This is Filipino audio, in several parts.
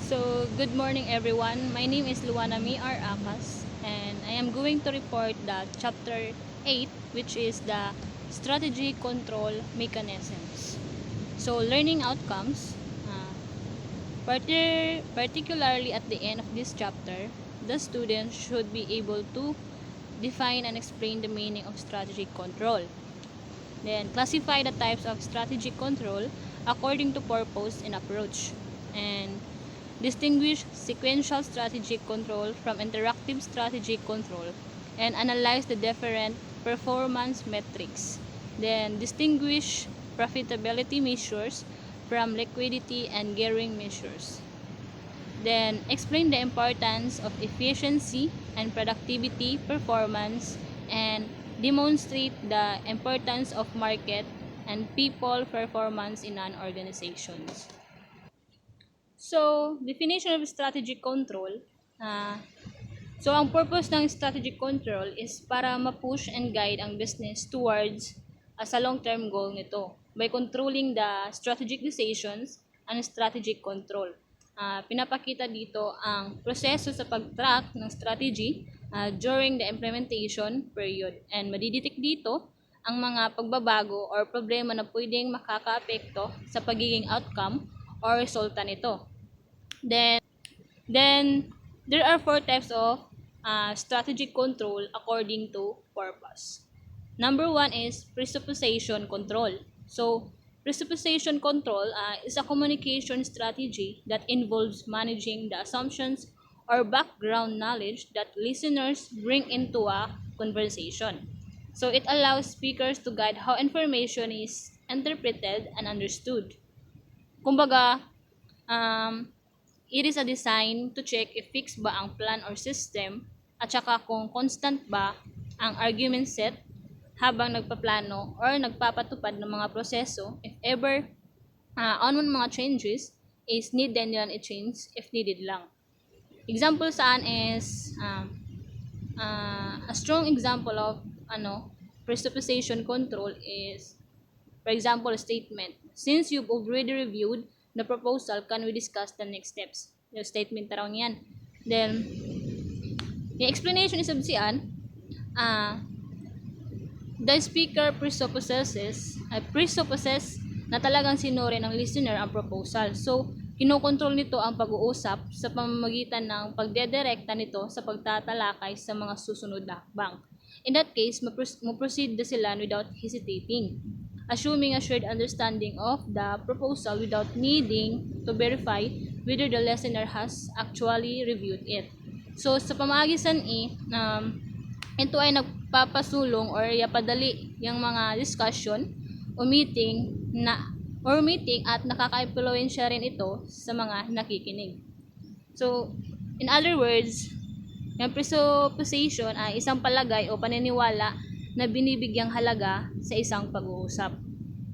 Good morning everyone. My name is LOANNA MAE Acas, and I am going to report the chapter 8, which is the strategy control mechanisms. So learning outcomes, particularly at the end of this chapter, the student should be able to define and explain the meaning of strategic control. Then classify the types of strategic control according to purpose and approach. And distinguish sequential strategic control from interactive strategic control, and analyze the different performance metrics. Then distinguish profitability measures from liquidity and gearing measures. Then explain the importance of efficiency and productivity performance, and demonstrate the importance of market and people performance in an organization. So, definition of strategic control. Uh, ang purpose ng strategic control is para ma-push and guide ang business towards sa long-term goal nito by controlling the strategic decisions and strategic control. Pinapakita dito ang proseso sa pag-track ng strategy during the implementation period, and madidetect dito ang mga pagbabago or problema na pwedeng makakaapekto sa pagiging outcome or resulta nito. Then there are four types of strategic control according to purpose. Number one is presupposition control. So, presupposition control is a communication strategy that involves managing the assumptions or background knowledge that listeners bring into a conversation. So, it allows speakers to guide how information is interpreted and understood. Kumbaga, it is a design to check if fixed ba ang plan or system, at saka kung constant ba ang argument set habang nagpaplano or nagpapatupad ng mga proseso. If ever on mga changes is need, then yan i-change if needed lang. Example saan is a strong example of presupposition control is, for example, a statement. Since you've already reviewed the proposal, can we discuss the next steps? Yung statement tarong yan. Then, yung explanation is absian, the speaker presupposes na talagang sinuri ng listener ang proposal. So, kinokontrol nito ang pag-uusap sa pamamagitan ng pagdedirekta nito sa pagtatalakay sa mga susunod na hakbang. In that case, ma-proceed na sila without hesitating, assuming a shared understanding of the proposal without needing to verify whether the listener has actually reviewed it. So, sa pamagitan ito ay nagpapasulong or yapadali yung mga discussion o meeting at nakaka-impluwensya rin ito sa mga nakikinig. So, in other words, yung presupposition ay isang palagay o paniniwala na binibigyang halaga sa isang pag-uusap.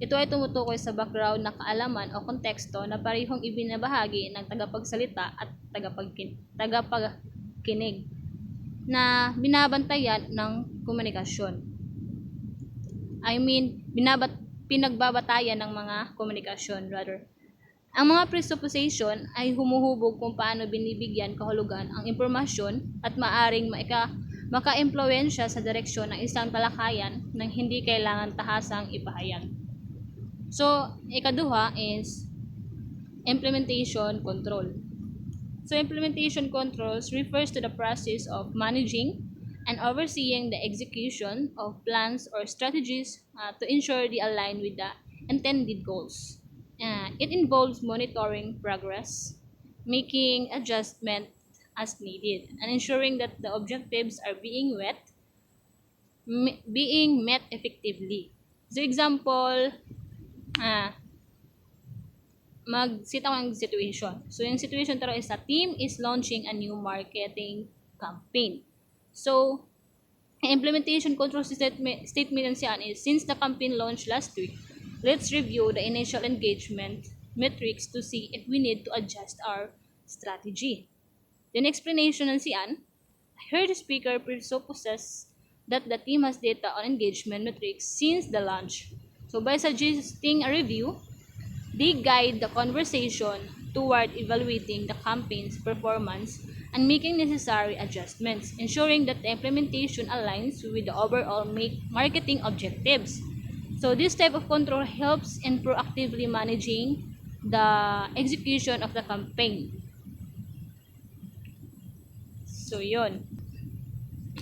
Ito ay tumutukoy sa background na kaalaman o konteksto na parehong ibinabahagi ng tagapagsalita at tagapagkinig na binabantayan ng komunikasyon. Pinagbabatayan ng mga komunikasyon rather. Ang mga presupposition ay humuhubog kung paano binibigyan kahulugan ang impormasyon at maaring maka-impluwensya sa direksyon ng isang talakayan nang hindi kailangan tahasang ipahayag. So, ikaduha is implementation control. So, implementation controls refers to the process of managing and overseeing the execution of plans or strategies to ensure they align with the intended goals. It involves monitoring progress, making adjustment as needed, and ensuring that the objectives are being met effectively. So example, mag-sit ang situation. So yung situation taro is a team is launching a new marketing campaign. So implementation control statement siyan is, since the campaign launched last week, let's review the initial engagement metrics to see if we need to adjust our strategy. Then explanation ng siyan, here the speaker presupposes that the team has data on engagement metrics since the launch. So by suggesting a review, they guide the conversation toward evaluating the campaign's performance and making necessary adjustments, ensuring that the implementation aligns with the overall marketing objectives. So this type of control helps in proactively managing the execution of the campaign. So yun.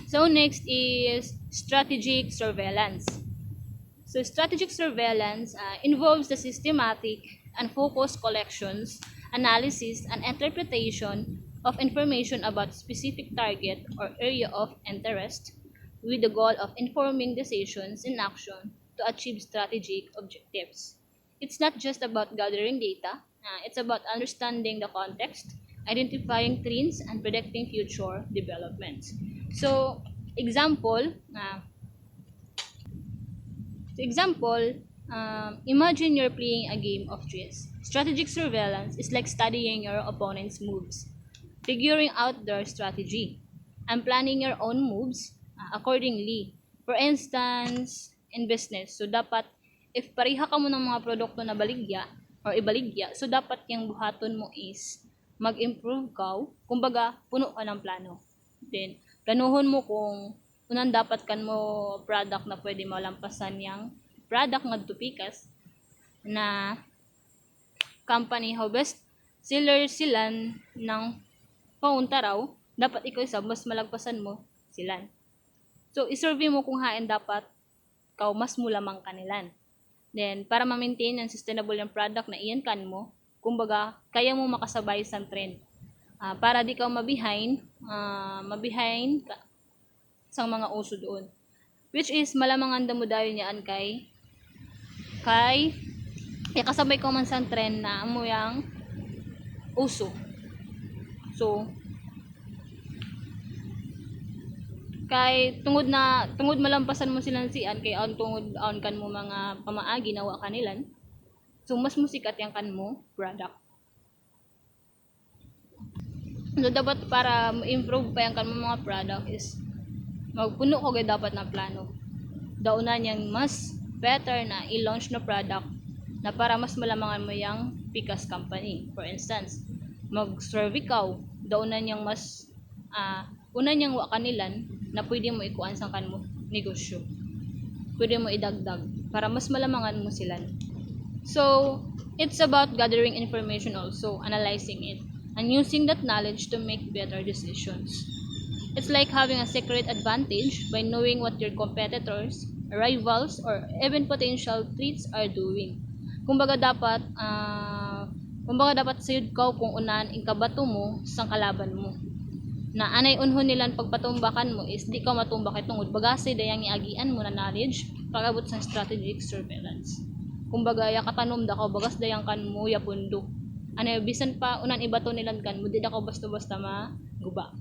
So next is strategic surveillance. So strategic surveillance involves the systematic and focused collections, analysis, and interpretation of information about specific target or area of interest with the goal of informing decisions in action to achieve strategic objectives. It's not just about gathering data, it's about understanding the context, identifying trends, and predicting future developments. So, example, uh, imagine you're playing a game of chess. Strategic surveillance is like studying your opponent's moves, figuring out their strategy, and planning your own moves accordingly. For instance, in business, so dapat if pareha ka mo ng mga produkto na baligya or ibaligya, so dapat yung buhaton mo is mag-improve ka, kumbaga puno ka ng plano. Then, planuhon mo kung unang dapat kan mo product na pwede malampasan yang product nga tupikas na company how best seller sila ng paunta raw, dapat ikaw isa mas malagpasan mo sila. So, isurvey mo kung hain dapat kau mas mulamang kanilan. Then, para ma-maintain ang sustainable yung product na iyan kan mo, kumbaga, kaya mo makasabay sa trend. Para di ka mabihind ka sa mga uso doon. Which is, malamangan damo dahil niyaan kay kasabay ko man sa trend na amo yang uso. So, kay tungod malampasan mo silang sian kay tungod kan mo mga pamaagi nawa kanilan, so mas musikat yang kan mo product. So dapat para ma-improve pa yang kan mo mga product is magpuno ko gay dapat na plano. Daunan yang mas better na i-launch na product na para mas malamangan mo yang pikas company. For instance, mag-survey ka, daunan yang mas unan yang wa kanilan na pwede mo ikuan sa kan mo negosyo. Pwede mo idagdag para mas malamangan mo sila. So, it's about gathering information also, analyzing it, and using that knowledge to make better decisions. It's like having a secret advantage by knowing what your competitors, rivals, or even potential threats are doing. Kumbaga dapat sayod ka kung unan ingkabato mo sa kalaban mo. Na anay unhon nilang pagpatumbakan mo is di ka matumba kay tungod bagasay dayang iagian mo na knowledge pagabot sa strategic surveillance. Kumbaga ya katanom da ka bagas dayang kan mo ya pundo. Anay bisan pa unan ibato nilang kan mo di da ka basta-basta maguba.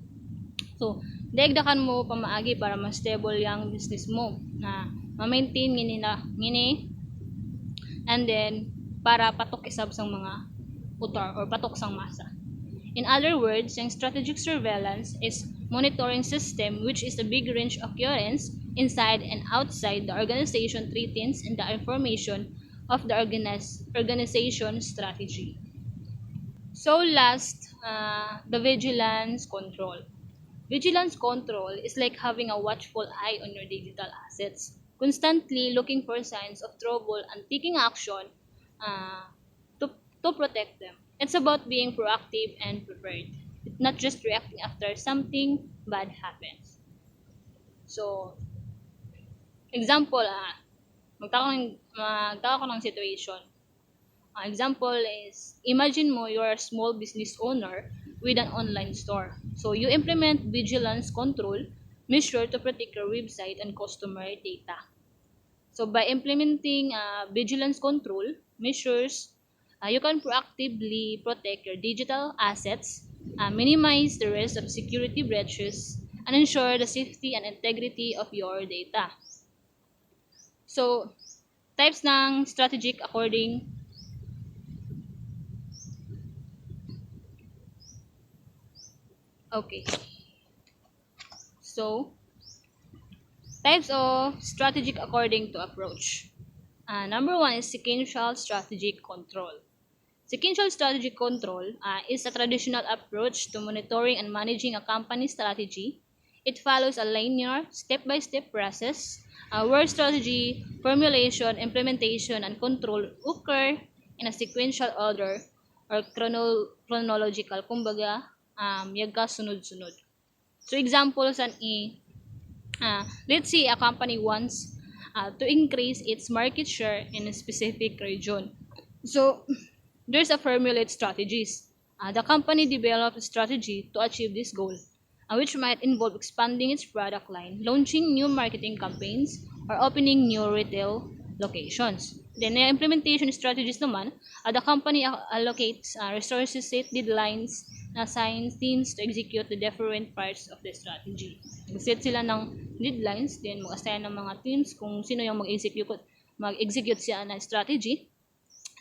So, daigdakan mo pamaagi para mas stable yang business mo na ma-maintain ngini and then para patok isab sang mga utar or patok sang masa. In other words, yung strategic surveillance is monitoring system which is a big range occurrence inside and outside the organization threatens and the information of the organization strategy. So last, the vigilance control. Vigilance control is like having a watchful eye on your digital assets, constantly looking for signs of trouble and taking action to protect them. It's about being proactive and prepared, not just reacting after something bad happens. So, example, magtaka ko ng situation. Example is, imagine mo you're a small business owner with an online store. So, you implement vigilance control measure to protect your website and customer data. So, by implementing vigilance control measures, you can proactively protect your digital assets, minimize the risk of security breaches, and ensure the safety and integrity of your data. So, types ng strategic according Okay. So, types of strategic according to approach. Number one is sequential strategic control. Sequential strategy control is a traditional approach to monitoring and managing a company's strategy. It follows a linear, step-by-step process where strategy, formulation, implementation, and control occur in a sequential order or chronological, kumbaga, yaga sunod-sunod. So examples and let's say a company wants to increase its market share in a specific region. So there's a formulate strategies. The company developed a strategy to achieve this goal, which might involve expanding its product line, launching new marketing campaigns, or opening new retail locations. Then, the implementation strategies naman, the company allocates resources, set deadlines, assigns teams to execute the different parts of the strategy. Set sila ng deadlines, then mag-assign ng mga teams kung sino yung mag-execute siya ng strategy.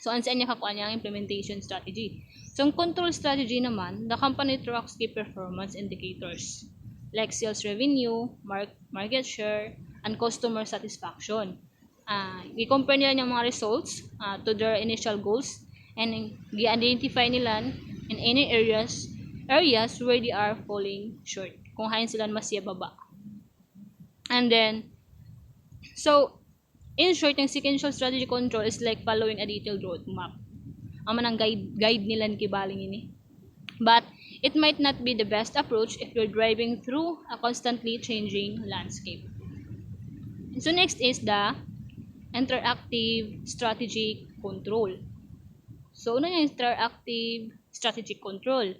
So, saan niya kakuha niya ang implementation strategy. So, ang control strategy naman, the company tracks key performance indicators like sales revenue, market share, and customer satisfaction. I-compare nila yung mga results to their initial goals and i-identify nila in any areas where they are falling short. Kung hain sila mas baba. And then, so, in short, yung sequential strategy control is like following a detailed roadmap. Ang manang guide nila kibaling ini. But it might not be the best approach if you're driving through a constantly changing landscape. So next is the interactive strategy control. So, ano yung interactive strategy control?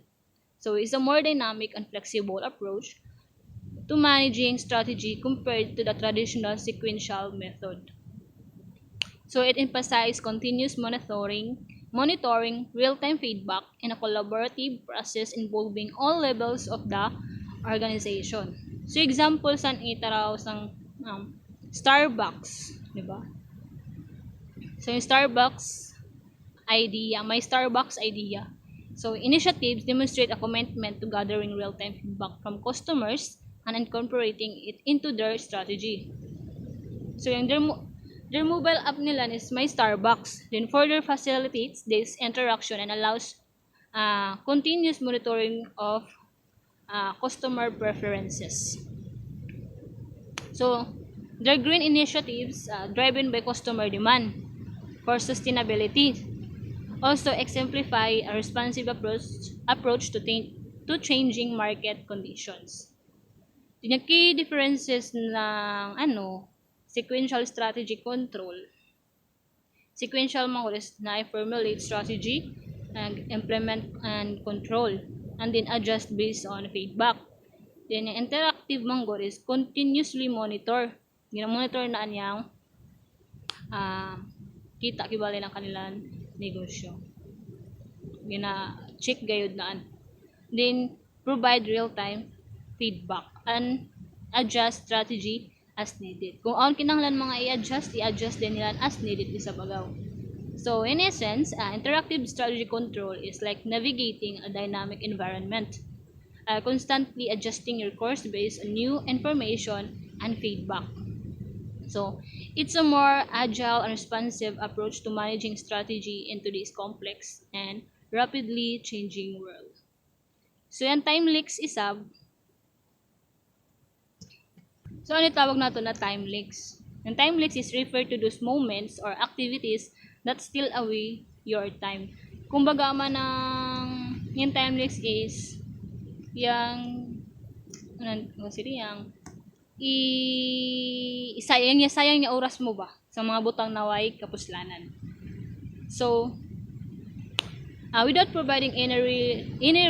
So, it's a more dynamic and flexible approach to managing strategy compared to the traditional sequential method. So, it emphasizes continuous monitoring, real-time feedback, and a collaborative process involving all levels of the organization. So, examples ang itaraw sang Starbucks, di ba? So, yung Starbucks idea, may Starbucks idea. So, initiatives demonstrate a commitment to gathering real-time feedback from customers and incorporating it into their strategy. So, yung their mobile app nila is my Starbucks. Then, further facilitates this interaction and allows continuous monitoring of customer preferences. So, their green initiatives driven by customer demand for sustainability also exemplify a responsive approach to changing market conditions. Yung key differences ng sequential strategy control. Sequential mga is na formulate strategy and implement and control and then adjust based on feedback. Then yung interactive mga is continuously monitor. Gina-monitor na niyang kita kibali ng kanilang negosyo. Gina-check gayud naan. Then provide real-time feedback and adjust strategy as needed. Kung ang kinahanglan mga i-adjust din nila as needed sa bagaw. So in essence, interactive strategy control is like navigating a dynamic environment, constantly adjusting your course based on new information and feedback. So it's a more agile and responsive approach to managing strategy in today's complex and rapidly changing world. So yan time leaks isa. So, ano tawag nato na time leaks? Yung time leaks is referred to those moments or activities that steal away your time. Kumbaga man yung time leaks is yung sayang niya oras mo ba sa mga butang naway kapuslanan. So, without providing any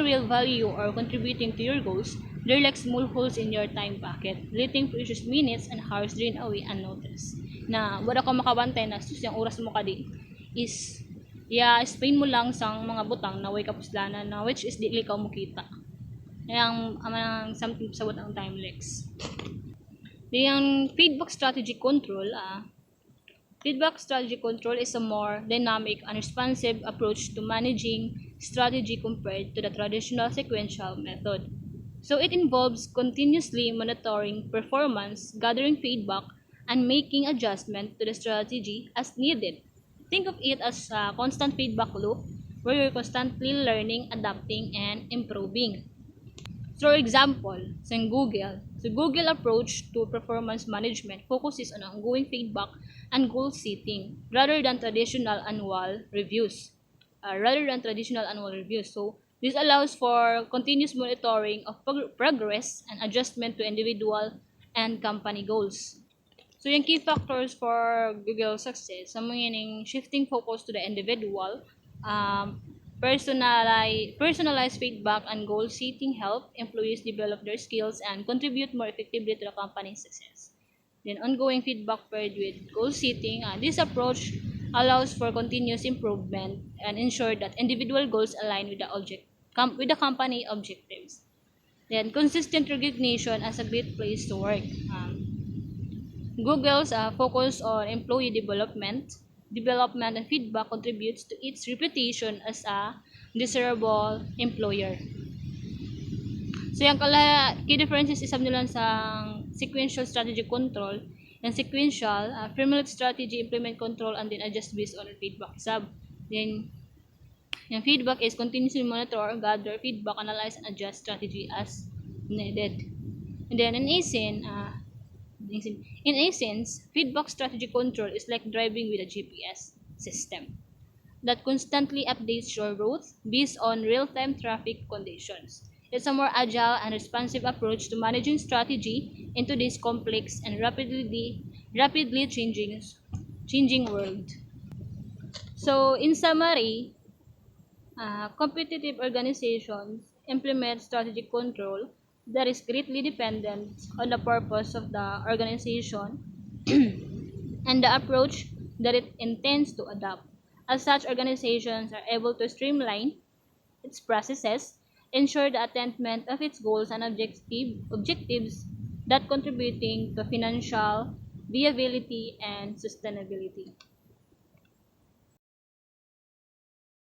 real value or contributing to your goals, there are like small holes in your time pocket, letting precious minutes and hours drain away unnoticed. Na wala ka makabantay na sus yung oras mo kadi is spend mo lang sa mga butang na way kapuslanan na which is dili ka mo kita. Yang something sa ang time leaks. Yung feedback strategy control, feedback strategy control is a more dynamic and responsive approach to managing strategy compared to the traditional sequential method. So it involves continuously monitoring performance, gathering feedback, and making adjustment to the strategy as needed. Think of it as a constant feedback loop where you're constantly learning, adapting, and improving. For example, Google approach to performance management focuses on ongoing feedback and goal setting rather than traditional annual reviews. So this allows for continuous monitoring of progress and adjustment to individual and company goals. So yung key factors for Google success, sa mga shifting focus to the individual, personalized feedback and goal setting help employees develop their skills and contribute more effectively to the company's success. Then ongoing feedback paired with goal setting, this approach allows for continuous improvement and ensure that individual goals align with with the company objectives. Then consistent recognition as a great place to work. Google's focus on employee development and feedback contributes to its reputation as a desirable employer. So yung key differences isab nila sa sequential strategy control and sequential formulate strategy, implement control, and then adjust based on feedback isab. Then yung feedback is continuously monitor, gather feedback, analyze, and adjust strategy as needed. And then in essence, feedback strategy control is like driving with a GPS system that constantly updates your route based on real-time traffic conditions. It's a more agile and responsive approach to managing strategy in today's complex and rapidly changing world. So, in summary, competitive organizations implement strategic control that is greatly dependent on the purpose of the organization and the approach that it intends to adopt. As such, organizations are able to streamline its processes, ensure the attainment of its goals and objectives that contributing to financial viability and sustainability.